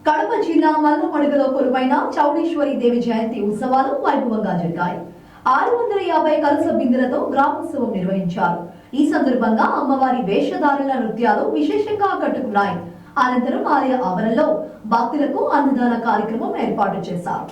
కడప జిల్లా మల్లమడుగులో కొలువైన చౌడేశ్వరి దేవి జయంతి ఉత్సవాలు వైభవంగా జరిగాయి. 650 కలస బిందెలతో గ్రామోత్సవం నిర్వహించారు. ఈ సందర్భంగా అమ్మవారి వేషధారణ నృత్యాలు విశేషంగా ఆకట్టుకున్నాయి. అనంతరం ఆలయ ఆవరణలో భక్తులకు అన్నదాన కార్యక్రమం ఏర్పాటు చేశారు.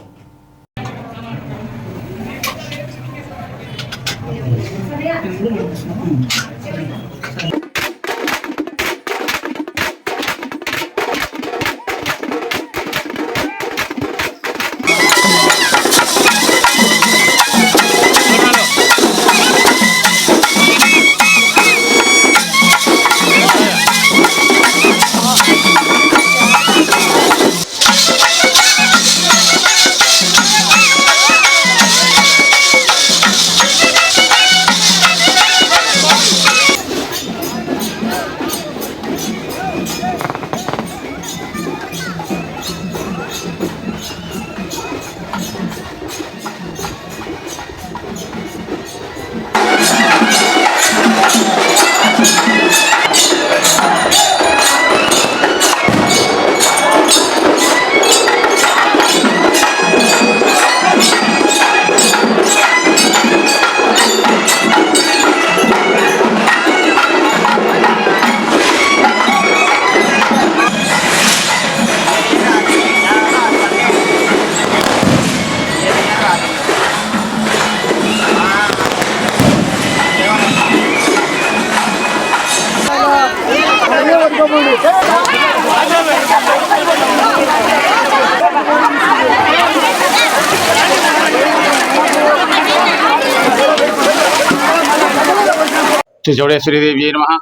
శ్రీ చౌడేశ్వరీదేవి నమః.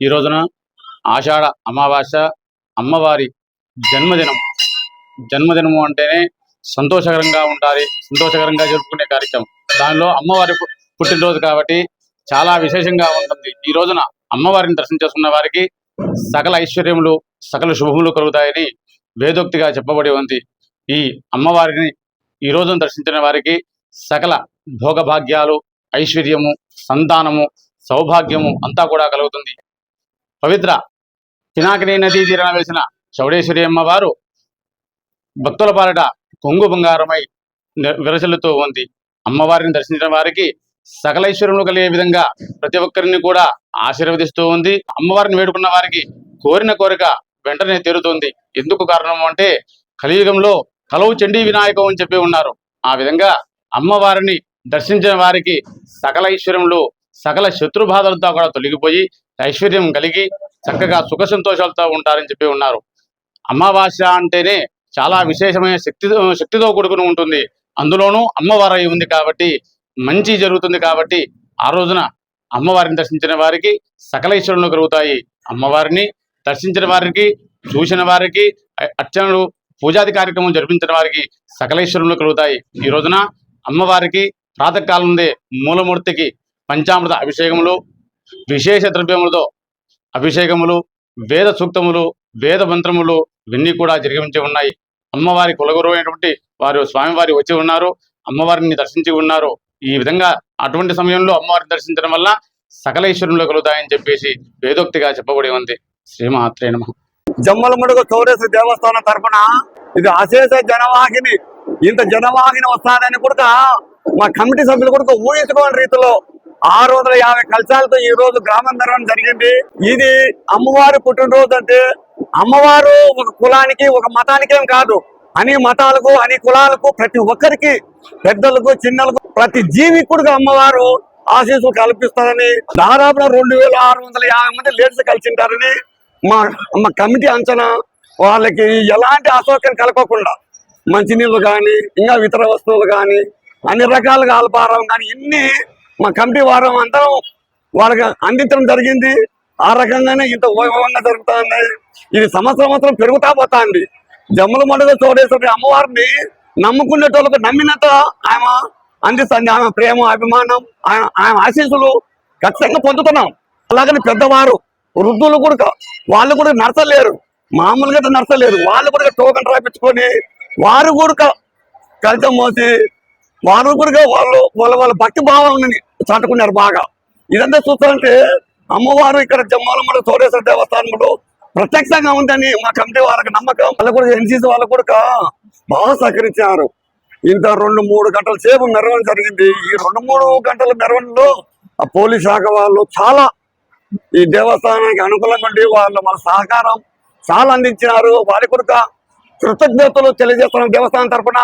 ఈ రోజున ఆషాఢ అమావాస్య అమ్మవారి జన్మదినము అంటేనే సంతోషకరంగా ఉండాలి, సంతోషకరంగా జరుపుకునే కార్యక్రమం. దానిలో అమ్మవారి పుట్టినరోజు కాబట్టి చాలా విశేషంగా ఉంటుంది. ఈ రోజున అమ్మవారిని దర్శించుకున్న వారికి సకల ఐశ్వర్యములు సకల శుభములు కలుగుతాయని వేదోక్తిగా చెప్పబడి ఉంది. ఈ అమ్మవారిని ఈ రోజున దర్శించిన వారికి సకల భోగభాగ్యాలు, ఐశ్వర్యము, సంతానము, సౌభాగ్యము అంతా కూడా కలుగుతుంది. పవిత్ర పినాకిని నదీ తీరాన వేసిన చౌడేశ్వరి అమ్మవారు భక్తుల పాలిట కొంగు బంగారమై విరసిల్లుతూ ఉంది. అమ్మవారిని దర్శించిన వారికి సకల ఐశ్వర్యములు కలిగే విధంగా ప్రతి ఒక్కరిని కూడా ఆశీర్వదిస్తూ ఉంది. అమ్మవారిని వేడుకున్న వారికి కోరిన కోరిక వెంటనే తీరుతుంది. ఎందుకు కారణం అంటే కలియుగంలో కలవు చండీ వినాయకం అని చెప్పి ఉన్నారు. ఆ విధంగా అమ్మవారిని దర్శించిన వారికి సకల ఐశ్వర్యములు సకల శత్రుబాధలతో కూడా తొలగిపోయి ఐశ్వర్యం కలిగి చక్కగా సుఖ సంతోషాలతో ఉంటారని చెప్పి ఉన్నారు. అమావాస్య అంటేనే చాలా విశేషమైన శక్తితో కూడుకుని ఉంటుంది. అందులోనూ అమ్మవారి ఉంది కాబట్టి మంచి జరుగుతుంది. కాబట్టి ఆ రోజున అమ్మవారిని దర్శించిన వారికి సకల ఐశ్వర్యములు కలుగుతాయి. అమ్మవారిని దర్శించిన వారికి, చూసిన వారికి, అర్చనలు పూజాది కార్యక్రమం జరిపించిన వారికి సకల ఐశ్వర్యములు కలుగుతాయి. ఈ రోజున అమ్మవారికి ప్రాతకాలం నుండే మూలమూర్తికి పంచామృత అభిషేకములు, విశేష ద్రవ్యములతో అభిషేకములు, వేద సూక్తములు, వేద మంత్రములు ఇవన్నీ కూడా జరిగించి ఉన్నాయి. అమ్మవారి కులగురువు అయినటువంటి వారు స్వామివారి వచ్చి ఉన్నారు, అమ్మవారిని దర్శించి ఉన్నారు. ఈ విధంగా అటువంటి సమయంలో అమ్మవారిని దర్శించడం వల్ల సకల ఐశ్వర్యంలో కలుగుతాయని చెప్పేసి వేదోక్తిగా చెప్పబడి ఉంది. శ్రీమాత్రే నమః. జమ్మలమడుగు చౌడేశ్వరి దేవస్థానం తరఫున ఇది అశేష జనవాహిని, ఇంత జనవాహిని వస్తారని కూడా మా కమిటీ సభ్యులు కూడా ఊహించుకోని రీతిలో 650 కలశాలతో ఈ రోజు గ్రామం నిర్వహణ జరిగింది. ఇది అమ్మవారి పుట్టినరోజు అంటే అమ్మవారు ఒక కులానికి ఒక మతానికేం కాదు, అన్ని మతాలకు అన్ని కులాలకు ప్రతి ఒక్కరికి, పెద్దలకు చిన్నలకు ప్రతి జీవికుడిగా అమ్మవారు ఆశీస్సులు కల్పిస్తారని దాదాపు 2650 మంది లేడీస్ కలిసింటారని మా కమిటీ అంచనా. వాళ్ళకి ఎలాంటి అసౌకర్యం కలగకుండా మంచినీళ్ళు కానీ ఇంకా ఇతర వస్తువులు కానీ అన్ని రకాలుగా అల్పాహారం కానీ ఇన్ని మా కమిటీ వారం అంతా వాళ్ళకి అందించడం జరిగింది. ఆ రకంగానే ఇంత వైభవంగా జరుగుతుంది. ఇది సంవత్సరం పెరుగుతా పోతుంది. జమ్మలమడుగు చౌడేశ్వరి అమ్మవారిని నమ్ముకునేటోళ్ళకు నమ్మినంత ఆమె అందిస్తుంది. ఆమె ప్రేమ, అభిమానం, ఆమె ఆశీస్సులు ఖచ్చితంగా పొందుతున్నాం. అలాగని పెద్దవారు, వృద్ధులు కూడా వాళ్ళు కూడా నడచలేరు, మామూలుగా నడచలేరు. వాళ్ళు కూడా టోకన్ రాయించుకొని వారు కూడా కలితం మోసి వారు కూడా వాళ్ళ భక్తి భావాన్ని చాటుకున్నారు బాగా. ఇదంతా చూస్తారంటే అమ్మవారు ఇక్కడ జమ్మలమడుగు చౌడేశ్వరి దేవస్థానంలో ప్రత్యక్షంగా ఉందని మా కమిటీ వాళ్ళకి నమ్మకం. వాళ్ళు కూడా ఎన్సీసీ వాళ్ళు కూడా బాగా సహకరించారు. ఇంత 2-3 గంటల సేపు మెరవడం జరిగింది. ఈ 2-3 గంటల మెరవణలో ఆ పోలీస్ శాఖ వాళ్ళు చాలా ఈ దేవస్థానానికి అనుకూలంగా ఉండి వాళ్ళు మన సహకారం చాలా అందించినారు. వారి కూడా కృతజ్ఞతలు తెలియజేస్తున్నాం దేవస్థానం తరఫున.